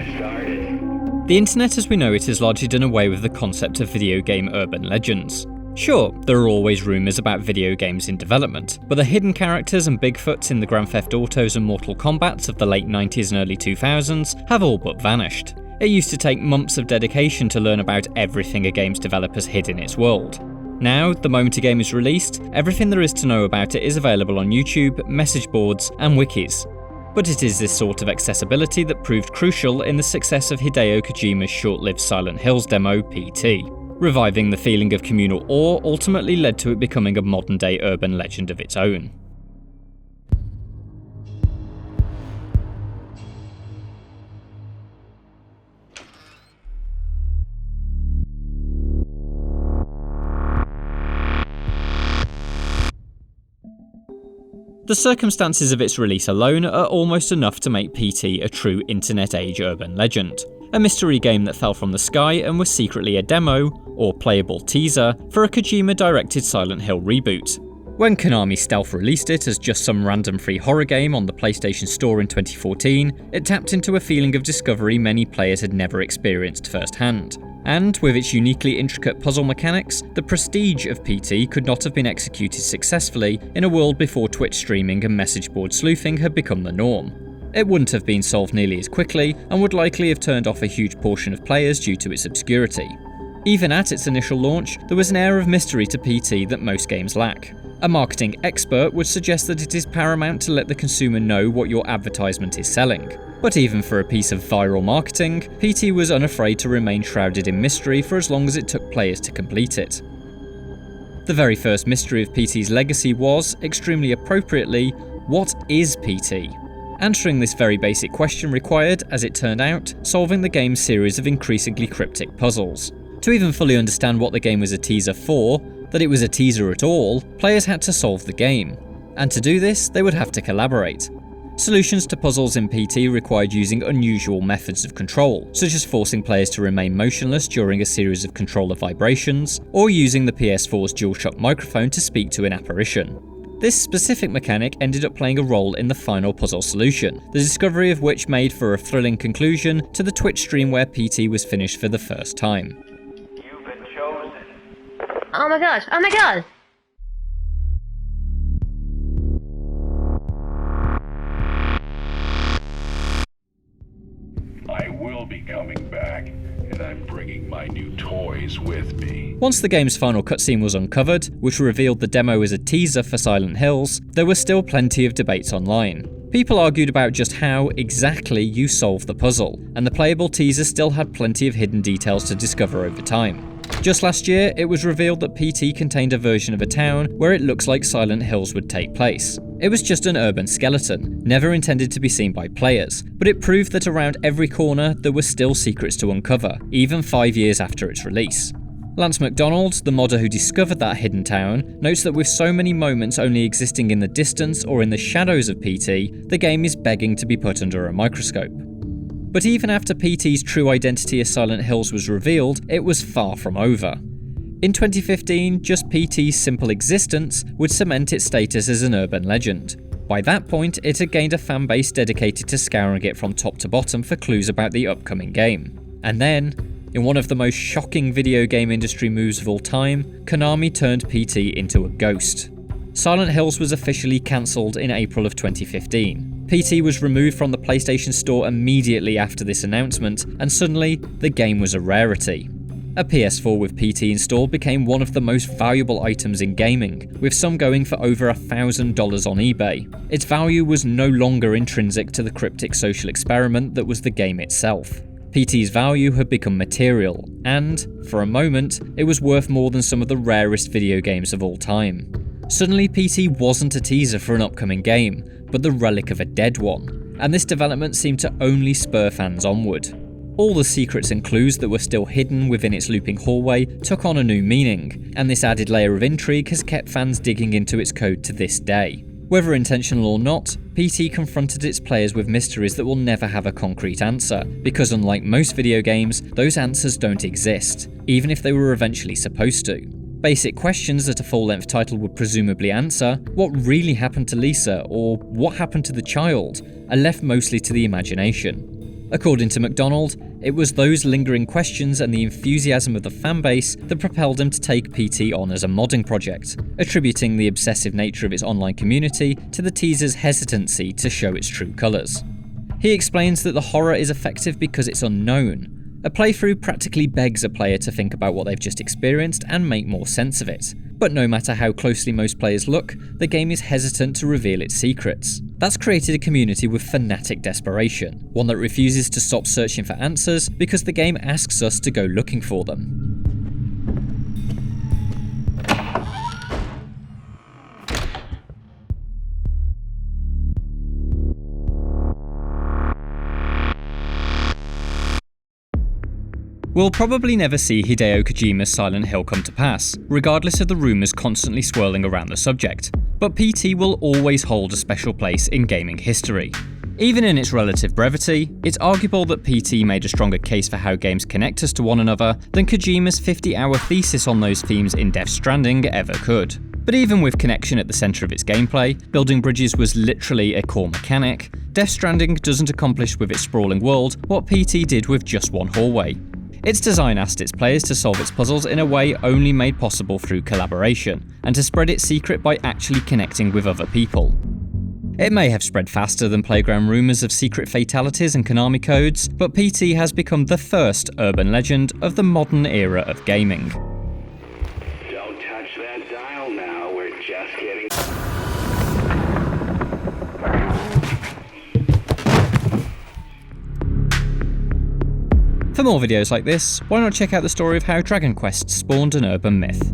The internet as we know it has largely done away with the concept of video game urban legends. Sure, there are always rumours about video games in development, but the hidden characters and Bigfoots in the Grand Theft Autos and Mortal Kombats of the late 90s and early 2000s have all but vanished. It used to take months of dedication to learn about everything a game's developers hid in its world. Now, the moment a game is released, everything there is to know about it is available on YouTube, message boards, and wikis. But it is this sort of accessibility that proved crucial in the success of Hideo Kojima's short-lived Silent Hills demo, PT. Reviving the feeling of communal awe ultimately led to it becoming a modern-day urban legend of its own. The circumstances of its release alone are almost enough to make PT a true internet-age urban legend. A mystery game that fell from the sky and was secretly a demo, or playable teaser, for a Kojima-directed Silent Hill reboot. When Konami stealth released it as just some random free horror game on the PlayStation Store in 2014, it tapped into a feeling of discovery many players had never experienced firsthand. And, with its uniquely intricate puzzle mechanics, the prestige of PT could not have been executed successfully in a world before Twitch streaming and message board sleuthing had become the norm. It wouldn't have been solved nearly as quickly, and would likely have turned off a huge portion of players due to its obscurity. Even at its initial launch, there was an air of mystery to PT that most games lack. A marketing expert would suggest that it is paramount to let the consumer know what your advertisement is selling. But even for a piece of viral marketing, PT was unafraid to remain shrouded in mystery for as long as it took players to complete it. The very first mystery of PT's legacy was, extremely appropriately, what is PT? Answering this very basic question required, as it turned out, solving the game's series of increasingly cryptic puzzles. To even fully understand what the game was a teaser for, that it was a teaser at all, players had to solve the game. And to do this, they would have to collaborate. Solutions to puzzles in PT required using unusual methods of control, such as forcing players to remain motionless during a series of controller vibrations, or using the PS4's DualShock microphone to speak to an apparition. This specific mechanic ended up playing a role in the final puzzle solution, the discovery of which made for a thrilling conclusion to the Twitch stream where PT was finished for the first time. You've been chosen. Oh my god, oh my god! I will be coming back, and I'm bringing my new toys with me. Once the game's final cutscene was uncovered, which revealed the demo as a teaser for Silent Hills, there were still plenty of debates online. People argued about just how, exactly, you solve the puzzle, and the playable teaser still had plenty of hidden details to discover over time. Just last year, it was revealed that PT contained a version of a town where it looks like Silent Hills would take place. It was just an urban skeleton, never intended to be seen by players, but it proved that around every corner there were still secrets to uncover, even 5 years after its release. Lance McDonald, the modder who discovered that hidden town, notes that with so many moments only existing in the distance or in the shadows of PT, the game is begging to be put under a microscope. But even after PT's true identity as Silent Hills was revealed, it was far from over. In 2015, just PT's simple existence would cement its status as an urban legend. By that point, it had gained a fan base dedicated to scouring it from top to bottom for clues about the upcoming game. And then, in one of the most shocking video game industry moves of all time, Konami turned PT into a ghost. Silent Hills was officially cancelled in April of 2015. PT was removed from the PlayStation Store immediately after this announcement, and suddenly, the game was a rarity. A PS4 with PT installed became one of the most valuable items in gaming, with some going for over $1,000 on eBay. Its value was no longer intrinsic to the cryptic social experiment that was the game itself. PT's value had become material, and, for a moment, it was worth more than some of the rarest video games of all time. Suddenly, PT wasn't a teaser for an upcoming game, but the relic of a dead one, and this development seemed to only spur fans onward. All the secrets and clues that were still hidden within its looping hallway took on a new meaning, and this added layer of intrigue has kept fans digging into its code to this day. Whether intentional or not, PT confronted its players with mysteries that will never have a concrete answer, because unlike most video games, those answers don't exist, even if they were eventually supposed to. Basic questions that a full-length title would presumably answer, what really happened to Lisa, or what happened to the child, are left mostly to the imagination. According to McDonald, it was those lingering questions and the enthusiasm of the fanbase that propelled him to take PT on as a modding project, attributing the obsessive nature of its online community to the teaser's hesitancy to show its true colours. He explains that the horror is effective because it's unknown. A playthrough practically begs a player to think about what they've just experienced and make more sense of it. But no matter how closely most players look, the game is hesitant to reveal its secrets. That's created a community with fanatic desperation, one that refuses to stop searching for answers because the game asks us to go looking for them. We'll probably never see Hideo Kojima's Silent Hill come to pass, regardless of the rumours constantly swirling around the subject, but PT will always hold a special place in gaming history. Even in its relative brevity, it's arguable that PT made a stronger case for how games connect us to one another than Kojima's 50-hour thesis on those themes in Death Stranding ever could. But even with connection at the centre of its gameplay, building bridges was literally a core mechanic, Death Stranding doesn't accomplish with its sprawling world what PT did with just one hallway. Its design asked its players to solve its puzzles in a way only made possible through collaboration, and to spread its secret by actually connecting with other people. It may have spread faster than playground rumours of secret fatalities and Konami codes, but PT has become the first urban legend of the modern era of gaming. Don't touch that dial now, we're just getting... For more videos like this, why not check out the story of how Dragon Quest spawned an urban myth.